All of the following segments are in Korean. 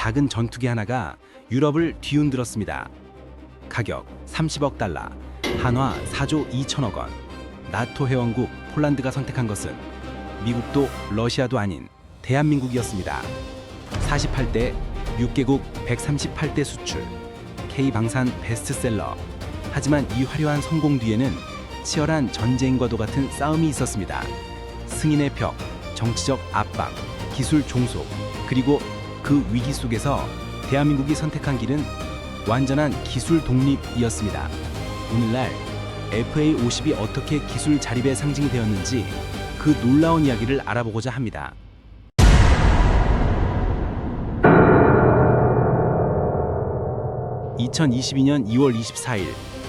작은 전투기 하나가 유럽을 뒤흔들었습니다. 가격 30억 달러, 한화 4조 2천억 원. 나토 회원국 폴란드가 선택한 것은 미국도 러시아도 아닌 대한민국이었습니다. 48대 6개국 138대 수출, K방산 베스트셀러. 하지만 이 화려한 성공 뒤에는 치열한 전쟁과도 같은 싸움이 있었습니다. 승인의 벽, 정치적 압박, 기술 종속, 그리고 그 위기 속에서 대한민국이 선택한 길은 완전한 기술 독립이었습니다. 오늘날 FA50이 어떻게 기술 자립의 상징이 되었는지 그 놀라운 이야기를 알아보고자 합니다. (2022년 2월 24일)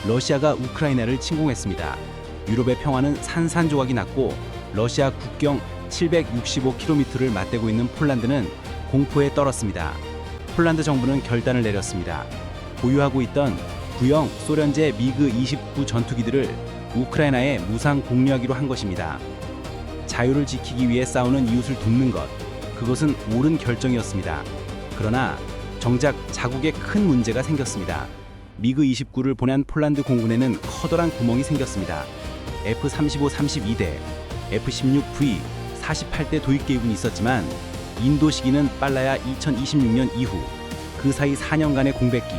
러시아가 우크라이나를 침공했습니다. 유럽의 평화는 산산조각이 났고 러시아 국경 765km를 맞대고 있는 폴란드는 공포에 떨었습니다. 폴란드 정부는 결단을 내렸습니다. 보유하고 있던 구형 소련제 미그 29 전투기들을 우크라이나에 무상 공유하기로 한 것입니다. 자유를 지키기 위해 싸우는 이웃을 돕는 것, 그것은 옳은 결정이었습니다. 그러나 정작 자국에 큰 문제가 생겼습니다. 미그 29를 보낸 폴란드 공군에는 커다란 구멍이 생겼습니다. F-35 32대, F-16V 48대 도입 계획은 있었지만 인도 시기는 빨라야 2026년 이후, 그 사이 4년간의 공백기.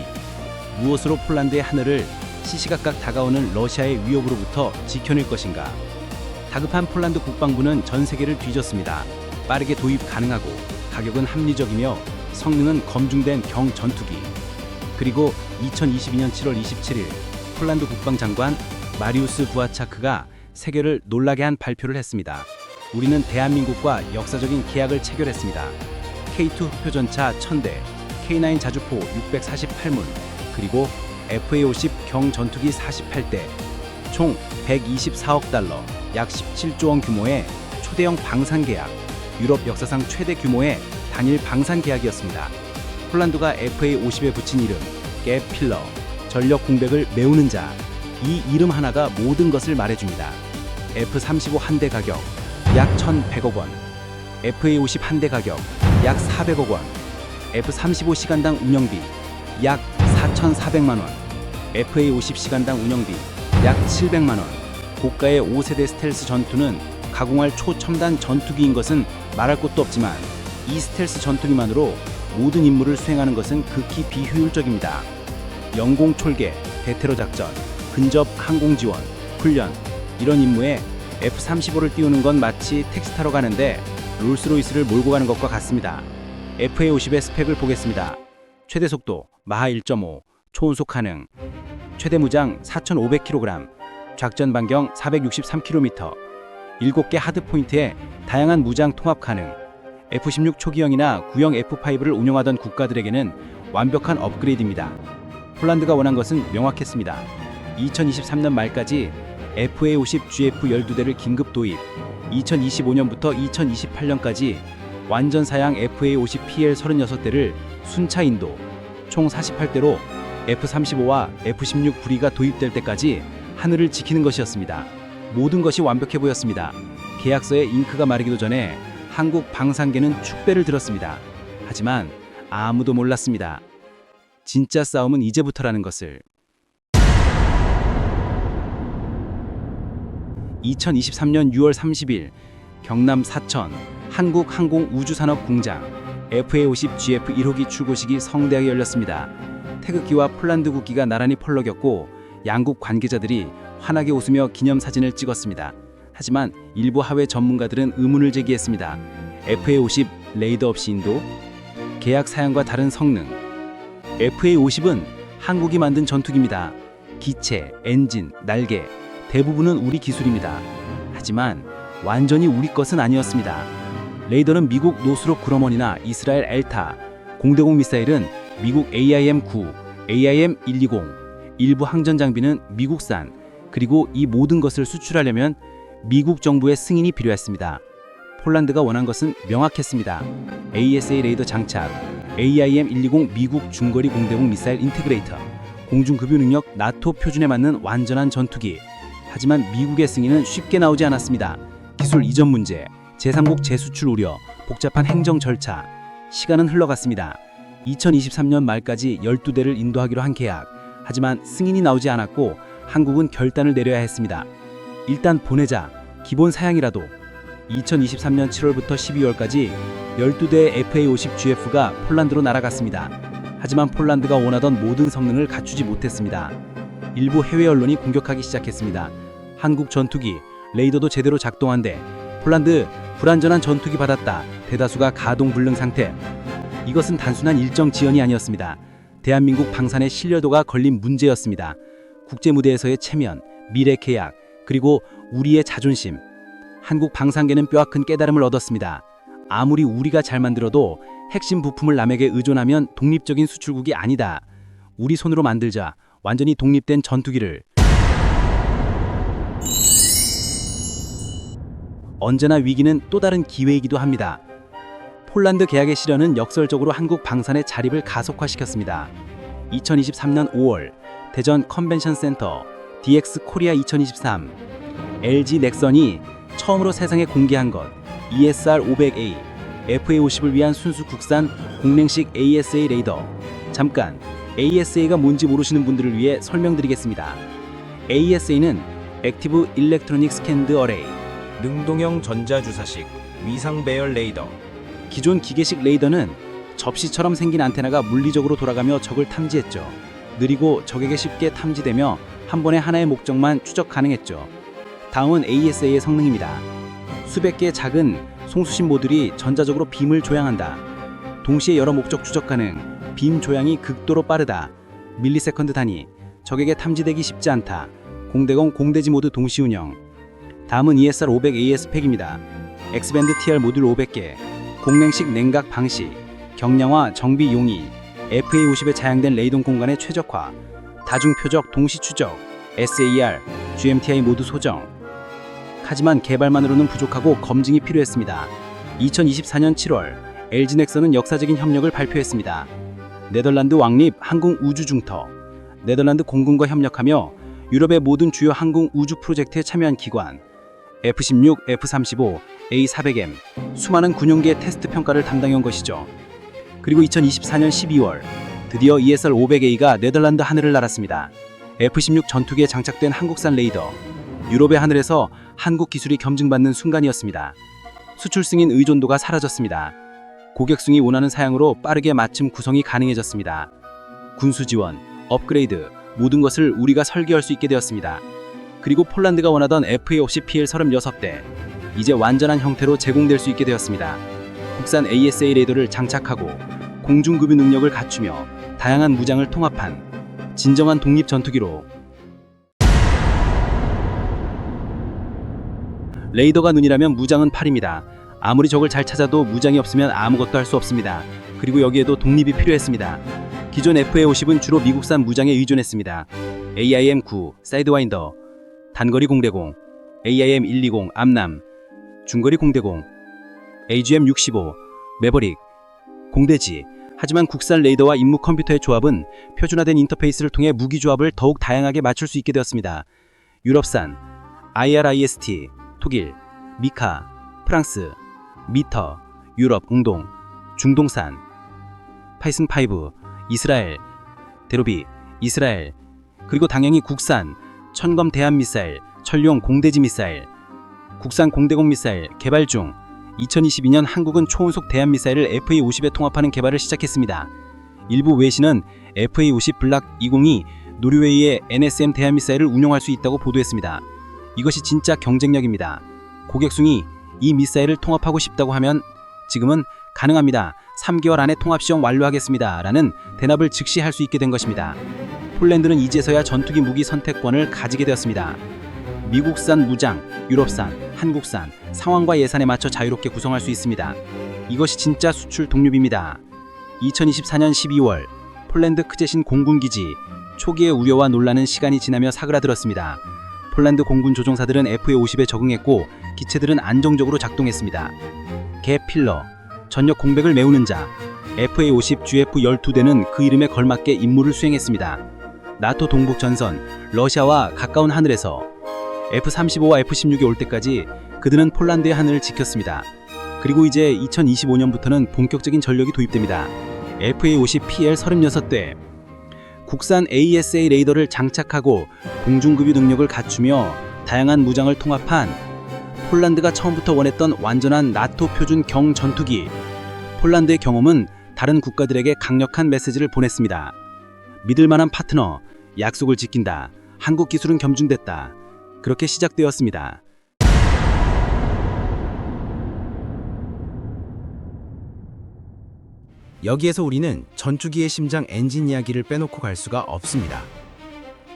무엇으로 폴란드의 하늘을 시시각각 다가오는 러시아의 위협으로부터 지켜낼 것인가? 다급한 폴란드 국방부는 전 세계를 뒤졌습니다. 빠르게 도입 가능하고 가격은 합리적이며 성능은 검증된 경전투기. 그리고 2022년 7월 27일 폴란드 국방장관 마리우스 부아차크가 세계를 놀라게 한 발표를 했습니다. 우리는 대한민국과 역사적인 계약을 체결했습니다. K2 흑표전차 1000대, K9 자주포 648문, 그리고 FA50 경전투기 48대, 총 124억 달러, 약 17조 원 규모의 초대형 방산 계약, 유럽 역사상 최대 규모의 단일 방산 계약이었습니다. 폴란드가 FA50에 붙인 이름, 갭필러, 전력 공백을 메우는 자, 이 이름 하나가 모든 것을 말해줍니다. F-35 한 대 가격 약 1,100억 원, FA50 한 대 가격 약 400억 원, F-35 시간당 운영비 약 4,400만 원, FA50 시간당 운영비 약 700만 원. 고가의 5세대 스텔스 전투는 가공할 초첨단 전투기인 것은 말할 것도 없지만 이 스텔스 전투기만으로 모든 임무를 수행하는 것은 극히 비효율적입니다. 영공 철계, 대테러 작전, 근접 항공 지원, 훈련, 이런 임무에 F-35를 띄우는 건 마치 택시 타러 가는데 롤스로이스를 몰고 가는 것과 같습니다. FA50의 스펙을 보겠습니다. 최대 속도 마하 1.5, 초운속 가능, 최대 무장 4,500kg, 작전 반경 463km, 7개 하드포인트에 다양한 무장 통합 가능. F-16 초기형이나 구형 F-5를 운영하던 국가들에게는 완벽한 업그레이드입니다. 폴란드가 원한 것은 명확했습니다. 2023년 말까지 FA-50 GF 12대를 긴급 도입, 2025년부터 2028년까지 완전 사양 FA-50 PL 36대를 순차 인도, 총 48대로 F-35와 F-16 불이가 도입될 때까지 하늘을 지키는 것이었습니다. 모든 것이 완벽해 보였습니다. 계약서에 잉크가 마르기도 전에 한국 방산계는 축배를 들었습니다. 하지만 아무도 몰랐습니다. 진짜 싸움은 이제부터라는 것을. 2023년 6월 30일 경남 사천 한국항공우주산업공장 FA-50 GF 1호기 출고식이 성대하게 열렸습니다. 태극기와 폴란드 국기가 나란히 펄럭였고 양국 관계자들이 환하게 웃으며 기념사진을 찍었습니다. 하지만 일부 하회 전문가들은 의문을 제기했습니다. FA-50 레이더 없이 인도? 계약 사양과 다른 성능. FA-50은 한국이 만든 전투기입니다. 기체, 엔진, 날개 대부분은 우리 기술입니다. 하지만 완전히 우리 것은 아니었습니다. 레이더는 미국 노스롭 그러먼이나 이스라엘 엘타, 공대공 미사일은 미국 AIM-9, AIM-120, 일부 항전 장비는 미국산, 그리고 이 모든 것을 수출하려면 미국 정부의 승인이 필요했습니다. 폴란드가 원한 것은 명확했습니다. ASA 레이더 장착, AIM-120 미국 중거리 공대공 미사일 인티그레이터, 공중급유 능력 나토 표준에 맞는 완전한 전투기. 하지만 미국의 승인은 쉽게 나오지 않았습니다. 기술 이전 문제, 제3국 재수출 우려, 복잡한 행정 절차. 시간은 흘러갔습니다. 2023년 말까지 12대를 인도하기로 한 계약. 하지만 승인이 나오지 않았고 한국은 결단을 내려야 했습니다. 일단 보내자. 기본 사양이라도. 2023년 7월부터 12월까지 12대의 FA-50GF가 폴란드로 날아갔습니다. 하지만 폴란드가 원하던 모든 성능을 갖추지 못했습니다. 일부 해외 언론이 공격하기 시작했습니다. 한국 전투기, 레이더도 제대로 작동한데 폴란드 불안전한 전투기 받았다. 대다수가 가동 불능 상태. 이것은 단순한 일정 지연이 아니었습니다. 대한민국 방산의 신뢰도가 걸린 문제였습니다. 국제 무대에서의 체면, 미래 계약, 그리고 우리의 자존심. 한국 방산계는 뼈아픈 깨달음을 얻었습니다. 아무리 우리가 잘 만들어도 핵심 부품을 남에게 의존하면 독립적인 수출국이 아니다. 우리 손으로 만들자. 완전히 독립된 전투기를. 언제나 위기는 또 다른 기회이기도 합니다. 폴란드 계약의 실현은 역설적으로 한국 방산의 자립을 가속화시켰습니다. 2023년 5월 대전 컨벤션 센터 DX 코리아 2023 LG 넥선이 처음으로 세상에 공개한 것 ESR-500A FA-50을 위한 순수 국산 공랭식 ASA 레이더. 잠깐 ASA가 뭔지 모르시는 분들을 위해 설명드리겠습니다. ASA는 액티브 일렉트로닉 스캔드 어레이, 능동형 전자주사식 위상 배열 레이더. 기존 기계식 레이더는 접시처럼 생긴 안테나가 물리적으로 돌아가며 적을 탐지했죠. 느리고 적에게 쉽게 탐지되며 한 번에 하나의 목적만 추적 가능했죠. 다음은 ASA의 성능입니다. 수백 개의 작은 송수신 모듈이 전자적으로 빔을 조향한다. 동시에 여러 목적 추적 가능. 빔 조향이 극도로 빠르다. 밀리세컨드 단위. 적에게 탐지되기 쉽지 않다. 공대공 공대지 모드 동시 운영. 다음은 ESR-500A 스펙입니다. X밴드 TR 모듈 500개, 공랭식 냉각 방식, 경량화 정비 용이, FA-50에 자양된 레이동 공간의 최적화, 다중 표적 동시 추적, SAR, GMTI 모드 소정. 하지만 개발만으로는 부족하고 검증이 필요했습니다. 2024년 7월 LG 넥선은 역사적인 협력을 발표했습니다. 네덜란드 왕립 항공 우주 중터, 네덜란드 공군과 협력하며 유럽의 모든 주요 항공 우주 프로젝트에 참여한 기관, F-16, F-35, A400M, 수많은 군용기의 테스트 평가를 담당한 것이죠. 그리고 2024년 12월 드디어 ESR-500A가 네덜란드 하늘을 날았습니다. F-16 전투기에 장착된 한국산 레이더, 유럽의 하늘에서 한국 기술이 검증받는 순간이었습니다. 수출 승인 의존도가 사라졌습니다. 고객층이 원하는 사양으로 빠르게 맞춤 구성이 가능해졌습니다. 군수 지원, 업그레이드, 모든 것을 우리가 설계할 수 있게 되었습니다. 그리고 폴란드가 원하던 FA-50 PL-36대, 이제 완전한 형태로 제공될 수 있게 되었습니다. 국산 ASA 레이더를 장착하고 공중급유 능력을 갖추며 다양한 무장을 통합한 진정한 독립 전투기로. 레이더가 눈이라면 무장은 팔입니다. 아무리 적을 잘 찾아도 무장이 없으면 아무것도 할 수 없습니다. 그리고 여기에도 독립이 필요했습니다. 기존 FA-50은 주로 미국산 무장에 의존했습니다. AIM-9 사이드와인더, 단거리 공대공, AIM-120 암남, 중거리 공대공, AGM-65 매버릭, 공대지. 하지만 국산 레이더와 임무 컴퓨터의 조합은 표준화된 인터페이스를 통해 무기 조합을 더욱 다양하게 맞출 수 있게 되었습니다. 유럽산 IRIST, 독일, 미카, 프랑스, 미터, 유럽, 응동, 중동산, 파이슨5, 이스라엘, 대로비, 이스라엘, 그리고 당연히 국산 천검 대함 미사일, 천룡 공대지 미사일, 국산 공대공 미사일 개발 중. 2022년 한국은 초음속 대함 미사일을 FA-50에 통합하는 개발을 시작했습니다. 일부 외신은 FA-50 블락 20이 노르웨이의 NSM 대함 미사일을 운용할 수 있다고 보도했습니다. 이것이 진짜 경쟁력입니다. 고객층이 이 미사일을 통합하고 싶다고 하면 지금은 가능합니다. 3개월 안에 통합 시험 완료하겠습니다. 라는 대답을 즉시 할 수 있게 된 것입니다. 폴란드는 이제서야 전투기 무기 선택권을 가지게 되었습니다. 미국산 무장, 유럽산, 한국산, 상황과 예산에 맞춰 자유롭게 구성할 수 있습니다. 이것이 진짜 수출 독립입니다. 2024년 12월 폴란드 크제신 공군기지. 초기의 우려와 논란은 시간이 지나며 사그라들었습니다. 폴란드 공군 조종사들은 FA-50에 적응했고 기체들은 안정적으로 작동했습니다. 개 필러, 전력 공백을 메우는 자, FA-50 GF-12대는 그 이름에 걸맞게 임무를 수행했습니다. 나토 동북 전선, 러시아와 가까운 하늘에서 F-35와 F-16이 올 때까지 그들은 폴란드의 하늘을 지켰습니다. 그리고 이제 2025년부터는 본격적인 전력이 도입됩니다. FA-50PL 36대, 국산 ASA 레이더를 장착하고 공중급유 능력을 갖추며 다양한 무장을 통합한 폴란드가 처음부터 원했던 완전한 나토 표준 경 전투기. 폴란드의 경험은 다른 국가들에게 강력한 메시지를 보냈습니다. 믿을 만한 파트너, 약속을 지킨다. 한국 기술은 겸증됐다. 그렇게 시작되었습니다. 여기에서 우리는 전투기의 심장 엔진 이야기를 빼놓고 갈 수가 없습니다.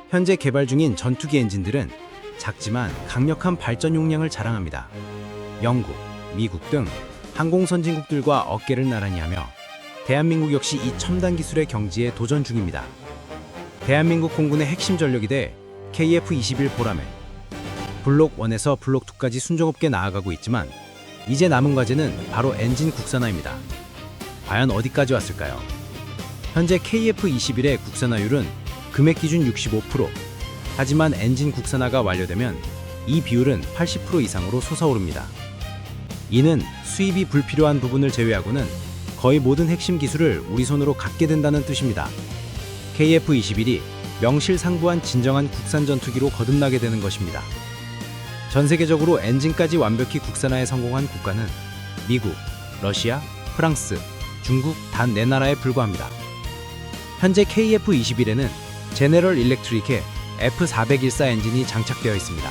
현재 개발 중인 전투기 엔진들은 작지만 강력한 발전 용량을 자랑합니다. 영국, 미국 등 항공 선진국들과 어깨를 나란히 하며 대한민국 역시 이 첨단 기술의 경지에 도전 중입니다. 대한민국 공군의 핵심 전력이 돼 KF-21 보라매, 블록 1에서 블록 2까지 순조롭게 나아가고 있지만 이제 남은 과제는 바로 엔진 국산화입니다. 과연 어디까지 왔을까요? 현재 KF-21의 국산화율은 금액 기준 65%, 하지만 엔진 국산화가 완료되면 이 비율은 80% 이상으로 솟아오릅니다. 이는 수입이 불필요한 부분을 제외하고는 거의 모든 핵심 기술을 우리 손으로 갖게 된다는 뜻입니다. KF-21이 명실상부한 진정한 국산 전투기로 거듭나게 되는 것입니다. 전 세계적으로 엔진까지 완벽히 국산화에 성공한 국가는 미국, 러시아, 프랑스, 중국 단 4나라에 불과합니다. 현재 KF-21에는 제네럴 일렉트릭의 F414 엔진이 장착되어 있습니다.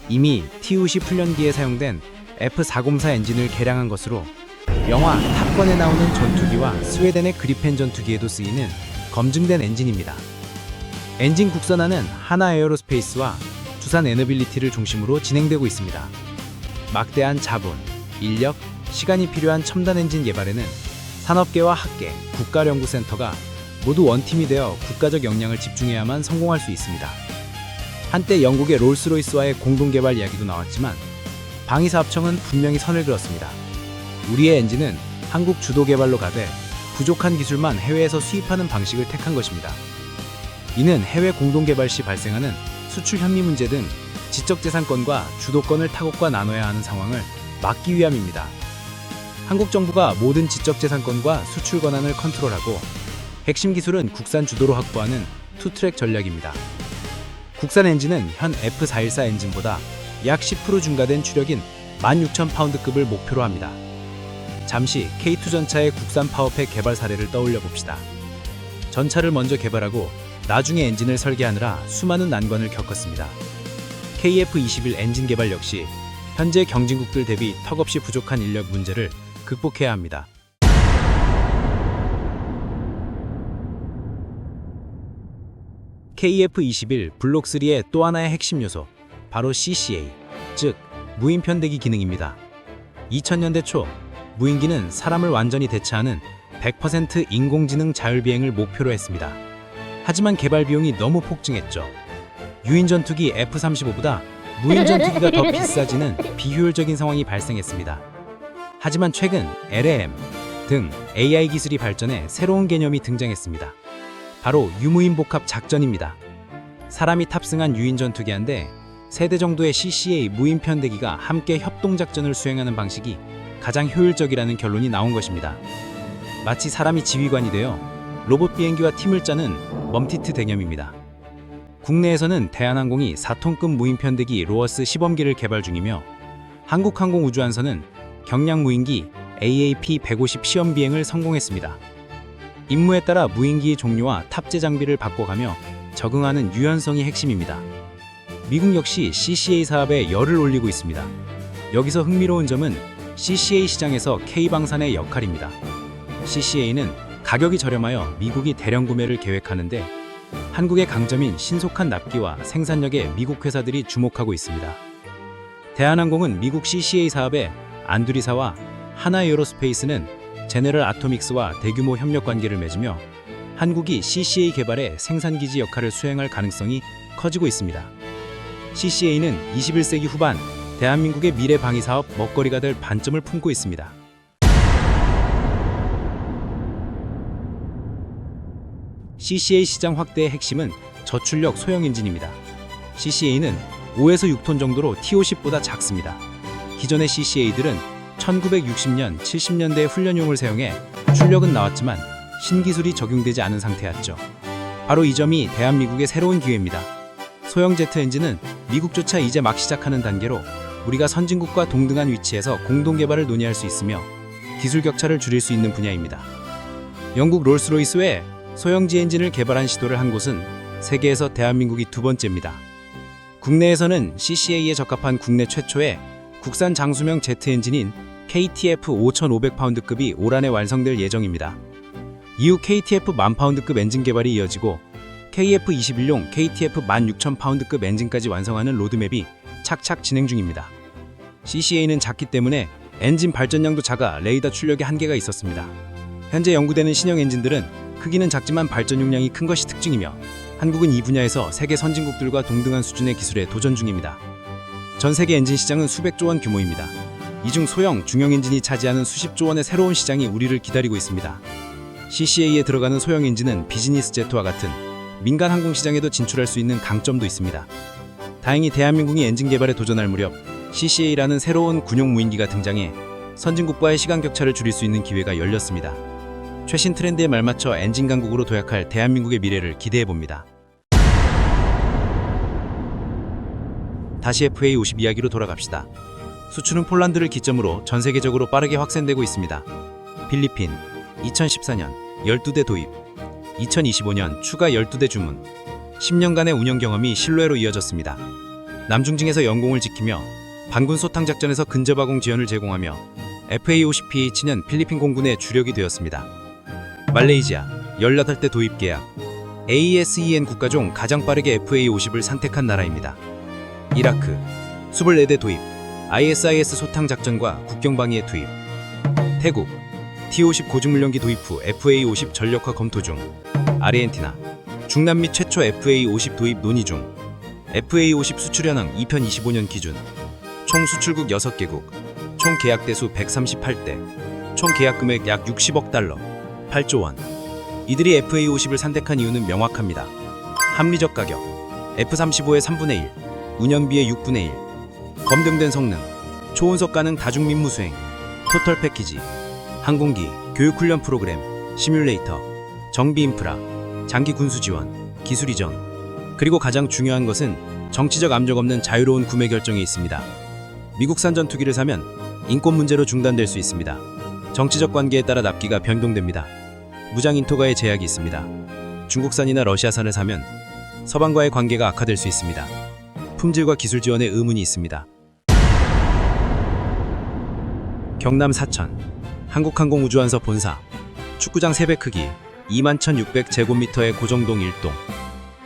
이미 TUC 훈련기에 사용된 F404 엔진을 개량한 것으로 영화 탑건에 나오는 전투기와 스웨덴의 그리펜 전투기에도 쓰이는 검증된 엔진입니다. 엔진 국산화는 하나에어로스페이스와 두산 에너빌리티를 중심으로 진행되고 있습니다. 막대한 자본, 인력, 시간이 필요한 첨단 엔진 개발에는 산업계와 학계, 국가연구센터가 모두 원팀이 되어 국가적 역량을 집중해야만 성공할 수 있습니다. 한때 영국의 롤스로이스와의 공동개발 이야기도 나왔지만 방위사업청은 분명히 선을 그었습니다. 우리의 엔진은 한국 주도 개발로 가되 부족한 기술만 해외에서 수입하는 방식을 택한 것입니다. 이는 해외 공동개발 시 발생하는 수출 현미 문제 등 지적재산권과 주도권을 타국과 나눠야 하는 상황을 막기 위함입니다. 한국 정부가 모든 지적재산권과 수출 권한을 컨트롤하고 핵심 기술은 국산 주도로 확보하는 투트랙 전략입니다. 국산 엔진은 현 F414 엔진보다 약 10% 증가된 추력인 16,000파운드급을 목표로 합니다. 잠시 K2 전차의 국산 파워팩 개발 사례를 떠올려 봅시다. 전차를 먼저 개발하고 나중에 엔진을 설계하느라 수많은 난관을 겪었습니다. KF-21 엔진 개발 역시 현재 경진국들 대비 턱없이 부족한 인력 문제를 극복해야 합니다. KF-21 블록 3의 또 하나의 핵심 요소, 바로 CCA, 즉 무인 편대기 기능입니다. 2000년대 초 무인기는 사람을 완전히 대체하는 100% 인공지능 자율비행을 목표로 했습니다. 하지만 개발 비용이 너무 폭증했죠. 유인 전투기 F-35보다 무인 전투기가 더 비싸지는 비효율적인 상황이 발생했습니다. 하지만 최근 LLM 등 AI 기술이 발전해 새로운 개념이 등장했습니다. 바로 유무인 복합 작전입니다. 사람이 탑승한 유인 전투기 한 대, 3대 정도의 CCA 무인 편대기가 함께 협동 작전을 수행하는 방식이 가장 효율적이라는 결론이 나온 것입니다. 마치 사람이 지휘관이 되어 로봇 비행기와 팀을 짜는 멈티트 개념입니다. 국내에서는 대한항공이 4톤급 무인 편대기 로어스 시범기를 개발 중이며 한국항공우주안선은 경량 무인기 AAP-150 시험 비행을 성공했습니다. 임무에 따라 무인기의 종류와 탑재 장비를 바꿔가며 적응하는 유연성이 핵심입니다. 미국 역시 CCA 사업에 열을 올리고 있습니다. 여기서 흥미로운 점은 CCA 시장에서 K방산의 역할입니다. CCA는 가격이 저렴하여 미국이 대량 구매를 계획하는데 한국의 강점인 신속한 납기와 생산력에 미국 회사들이 주목하고 있습니다. 대한항공은 미국 CCA 사업에 안두리사와 하나에어로스페이스는 제너럴 아토믹스와 대규모 협력 관계를 맺으며 한국이 CCA 개발의 생산기지 역할을 수행할 가능성이 커지고 있습니다. CCA는 21세기 후반 대한민국의 미래 방위 사업 먹거리가 될 반점을 품고 있습니다. CCA 시장 확대의 핵심은 저출력 소형 엔진입니다. CCA는 5에서 6톤 정도로 T-50보다 작습니다. 기존의 CCA들은 1960년, 70년대 훈련용을 사용해 출력은 나왔지만 신기술이 적용되지 않은 상태였죠. 바로 이 점이 대한민국의 새로운 기회입니다. 소형 제트 엔진은 미국조차 이제 막 시작하는 단계로 우리가 선진국과 동등한 위치에서 공동 개발을 논의할 수 있으며 기술 격차를 줄일 수 있는 분야입니다. 영국 롤스로이스 외에 소형지 엔진을 개발한 시도를 한 곳은 세계에서 대한민국이 두 번째입니다. 국내에서는 CCA에 적합한 국내 최초의 국산 장수명 제트 엔진인 KTF 5,500파운드급이 올 한해 완성될 예정입니다. 이후 KTF 10,000파운드급 엔진 개발이 이어지고 KF21용 KTF 16,000파운드급 엔진까지 완성하는 로드맵이 착착 진행 중입니다. CCA는 작기 때문에 엔진 발전량도 작아 레이더 출력에 한계가 있었습니다. 현재 연구되는 신형 엔진들은 크기는 작지만 발전 용량이 큰 것이 특징이며 한국은 이 분야에서 세계 선진국들과 동등한 수준의 기술에 도전 중입니다. 전 세계 엔진 시장은 수백조 원 규모입니다. 이 중 소형, 중형 엔진이 차지하는 수십조 원의 새로운 시장이 우리를 기다리고 있습니다. CCA에 들어가는 소형 엔진은 비즈니스 제트와 같은 민간 항공 시장에도 진출할 수 있는 강점도 있습니다. 다행히 대한민국이 엔진 개발에 도전할 무렵 CCA라는 새로운 군용 무인기가 등장해 선진국과의 시간 격차를 줄일 수 있는 기회가 열렸습니다. 최신 트렌드에 말맞춰 엔진 강국으로 도약할 대한민국의 미래를 기대해봅니다. 다시 FA50 이야기로 돌아갑시다. 수출은 폴란드를 기점으로 전 세계적으로 빠르게 확산되고 있습니다. 필리핀 2014년 12대 도입, 2025년 추가 12대 주문, 10년간의 운영 경험이 신뢰로 이어졌습니다. 남중징에서 영공을 지키며 반군 소탕 작전에서 근접화공 지원을 제공하며 FA50PH는 필리핀 공군의 주력이 되었습니다. 말레이시아 18대 도입 계약, ASEAN 국가 중 가장 빠르게 FA50을 선택한 나라입니다. 이라크 24대 도입, ISIS 소탕 작전과 국경 방위에 투입. 태국 T-50 고중물련기 도입 후 FA50 전력화 검토 중. 아르헨티나 중남미 최초 FA50 도입 논의 중. FA50 수출 현황 2025년 기준. 총 수출국 6개국, 총 계약 대수 138대, 총 계약 금액 약 60억 달러, 8조 원. 이들이 FA50을 선택한 이유는 명확합니다. 합리적 가격, F-35의 3분의 1, 운영비의 6분의 1, 검증된 성능, 초운석 가능 다중민무 수행, 토털 패키지, 항공기, 교육훈련 프로그램, 시뮬레이터, 정비 인프라, 장기 군수 지원, 기술 이전, 그리고 가장 중요한 것은 정치적 압력 없는 자유로운 구매 결정에 있습니다. 미국산 전투기를 사면 인권 문제로 중단될 수 있습니다. 정치적 관계에 따라 납기가 변동됩니다. 무장 인토가의 제약이 있습니다. 중국산이나 러시아산을 사면 서방과의 관계가 악화될 수 있습니다. 품질과 기술 지원에 의문이 있습니다. 경남 사천 한국항공우주안서 본사, 축구장 3배 크기 21,600제곱미터의 고정동 1동.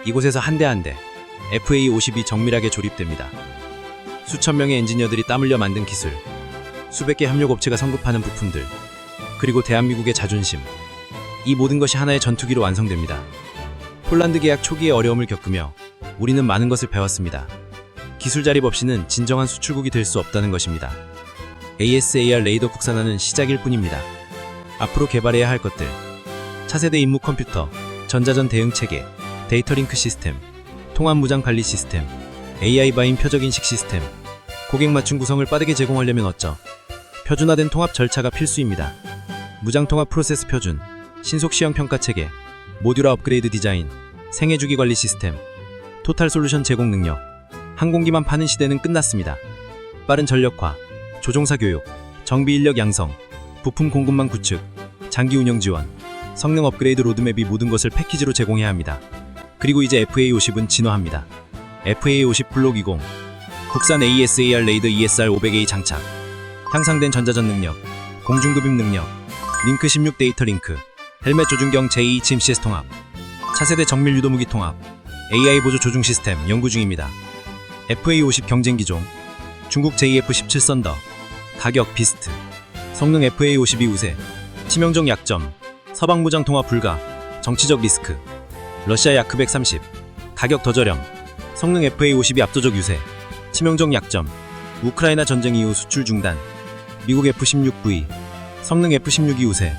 이곳에서 한 대 한 대 FA50이 정밀하게 조립됩니다. 수천 명의 엔지니어들이 땀 흘려 만든 기술, 수백 개 협력업체가 성급하는 부품들, 그리고 대한민국의 자존심. 이 모든 것이 하나의 전투기로 완성됩니다. 폴란드 계약 초기에 어려움을 겪으며 우리는 많은 것을 배웠습니다. 기술 자립 없이는 진정한 수출국이 될 수 없다는 것입니다. ASAR 레이더 국산화는 시작일 뿐입니다. 앞으로 개발해야 할 것들: 차세대 임무 컴퓨터, 전자전 대응 체계, 데이터 링크 시스템, 통합 무장 관리 시스템, AI 바인 표적 인식 시스템. 고객 맞춤 구성을 빠르게 제공하려면 어쩌? 표준화된 통합 절차가 필수입니다. 무장 통합 프로세스 표준, 신속 시형 평가 체계, 모듈화 업그레이드 디자인, 생애 주기 관리 시스템, 토탈 솔루션 제공 능력. 항공기만 파는 시대는 끝났습니다. 빠른 전력화, 조종사 교육, 정비 인력 양성, 부품 공급망 구축, 장기 운영 지원, 성능 업그레이드 로드맵이 모든 것을 패키지로 제공해야 합니다. 그리고 이제 FA50은 진화합니다. FA50 블록 20, 국산 ASAR 레이더 ESR500A 장착, 향상된 전자전 능력, 공중도빔 능력, 링크 16 데이터 링크, 헬멧 조준경 J2HMCS 통합, 차세대 정밀 유도무기 통합, AI 보조 조종 시스템 연구 중입니다. FA50 경쟁기종, 중국 JF-17 썬더, 가격 비스트, 성능 FA52 우세, 치명적 약점, 서방 무장 통합 불가, 정치적 리스크, 러시아 야크 130, 가격 더 저렴, 성능 FA52 압도적 유세, 치명적 약점, 우크라이나 전쟁 이후 수출 중단, 미국 F-16V, 성능 F-16이 우세,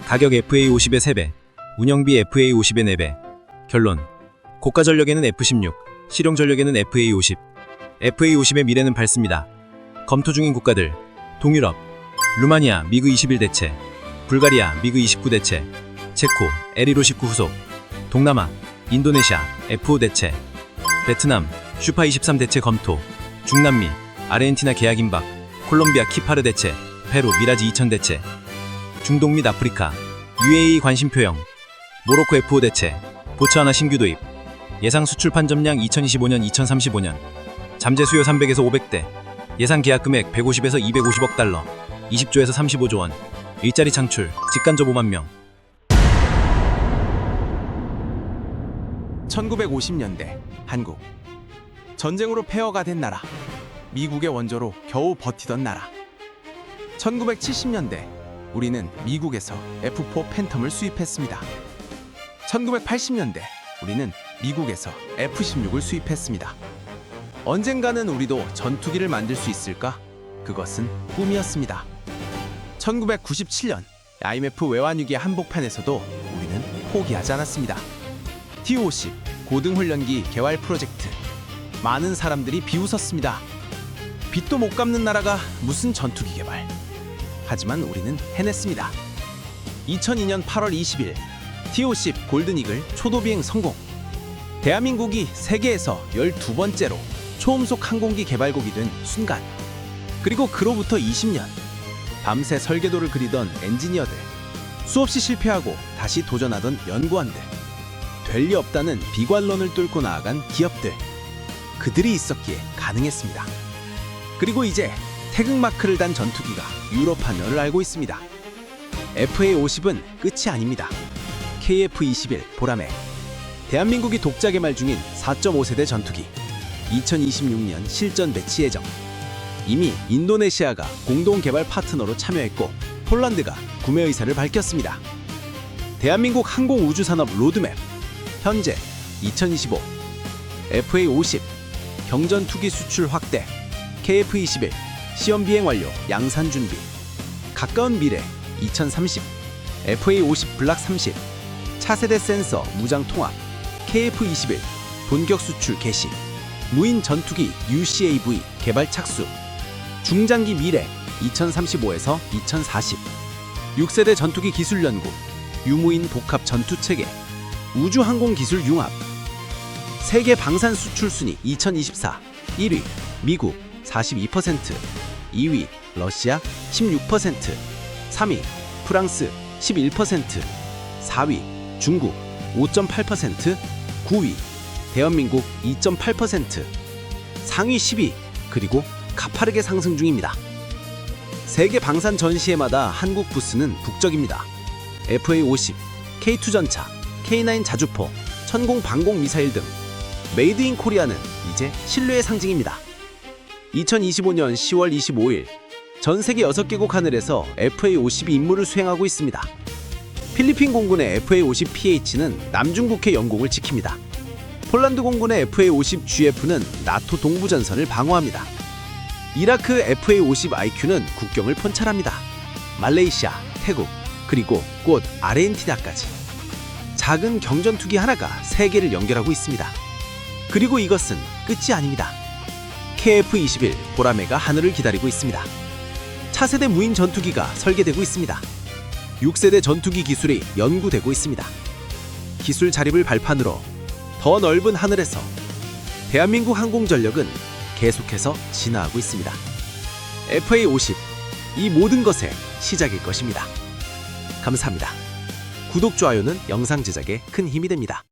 가격 FA50의 3배, 운영비 FA50의 4배. 결론: 고가 전력에는 F-16, 실용 전력에는 FA50. FA50의 미래는 밝습니다. 검토 중인 국가들: 동유럽, 루마니아 미그 21 대체, 불가리아 미그 29 대체, 체코 L159 후속, 동남아 인도네시아 F5 대체, 베트남 슈파23 대체 검토, 중남미 아르헨티나 계약 임박, 콜롬비아 키파르 대체, 페루 미라지 2000 대체, 중동 및 아프리카 UAE 관심 표영, 모로코 F5 대체, 보츠와나 신규 도입, 예상 수출 판점량 2025년 2035년, 잠재 수요 300에서 500대, 예상 계약 금액 150에서 250억 달러, 20조에서 35조 원, 일자리 창출, 직간접 5만 명. 1950년대 한국. 전쟁으로 폐허가 된 나라. 미국의 원조로 겨우 버티던 나라. 1970년대 우리는 미국에서 F4 팬텀을 수입했습니다. 1980년대 우리는 미국에서 F16을 수입했습니다. 언젠가는 우리도 전투기를 만들 수 있을까? 그것은 꿈이었습니다. 1997년 IMF 외환위기 한복판에서도 우리는 포기하지 않았습니다. T-50 고등훈련기 개발 프로젝트. 많은 사람들이 비웃었습니다. 빚도 못 갚는 나라가 무슨 전투기 개발. 하지만 우리는 해냈습니다. 2002년 8월 20일 T-50 골든이글 초도비행 성공. 대한민국이 세계에서 12번째로 초음속 항공기 개발국이 된 순간. 그리고 그로부터 20년 밤새 설계도를 그리던 엔지니어들, 수없이 실패하고 다시 도전하던 연구원들, 될 리 없다는 비관론을 뚫고 나아간 기업들, 그들이 있었기에 가능했습니다. 그리고 이제 태극마크를 단 전투기가 유럽판을 알고 있습니다. FA-50은 끝이 아닙니다. KF-21 보라매. 대한민국이 독자 개발 중인 4.5세대 전투기. 2026년 실전 배치 예정. 이미 인도네시아가 공동 개발 파트너로 참여했고 폴란드가 구매 의사를 밝혔습니다. 대한민국 항공우주산업 로드맵. 현재 2025 FA-50 경전투기 수출 확대, KF-21 시험 비행 완료, 양산 준비. 가까운 미래 2030 FA-50 블락 30 차세대 센서 무장 통합, KF-21 본격 수출 개시. 무인 전투기 UCAV 개발 착수. 중장기 미래 2035에서 2040 6세대 전투기 기술 연구, 유무인 복합 전투 체계, 우주항공 기술 융합. 세계 방산 수출 순위 2024 1위 미국 42%, 2위 러시아 16%, 3위 프랑스 11%, 4위 중국 5.8%, 9위 대한민국 2.8%, 상위 10위 그리고 가파르게 상승 중입니다. 세계 방산 전시회마다 한국 부스는 북적입니다. FA-50, K2 전차, K9 자주포, 천공 방공 미사일 등 메이드 인 코리아는 이제 신뢰의 상징입니다. 2025년 10월 25일 전 세계 6개국 하늘에서 FA-50이 임무를 수행하고 있습니다. 필리핀 공군의 FA-50PH는 남중국해 영공을 지킵니다. 폴란드 공군의 FA-50GF는 나토 동부전선을 방어합니다. 이라크 FA-50IQ는 국경을 pon찰합니다. 말레이시아, 태국, 그리고 곧 아르헨티나까지. 작은 경전투기 하나가 세계를 연결하고 있습니다. 그리고 이것은 끝이 아닙니다. KF-21 보라매가 하늘을 기다리고 있습니다. 차세대 무인 전투기가 설계되고 있습니다. 6세대 전투기 기술이 연구되고 있습니다. 기술 자립을 발판으로 더 넓은 하늘에서 대한민국 항공전력은 계속해서 진화하고 있습니다. FA-50, 이 모든 것의 시작일 것입니다. 감사합니다. 구독, 좋아요는 영상 제작에 큰 힘이 됩니다.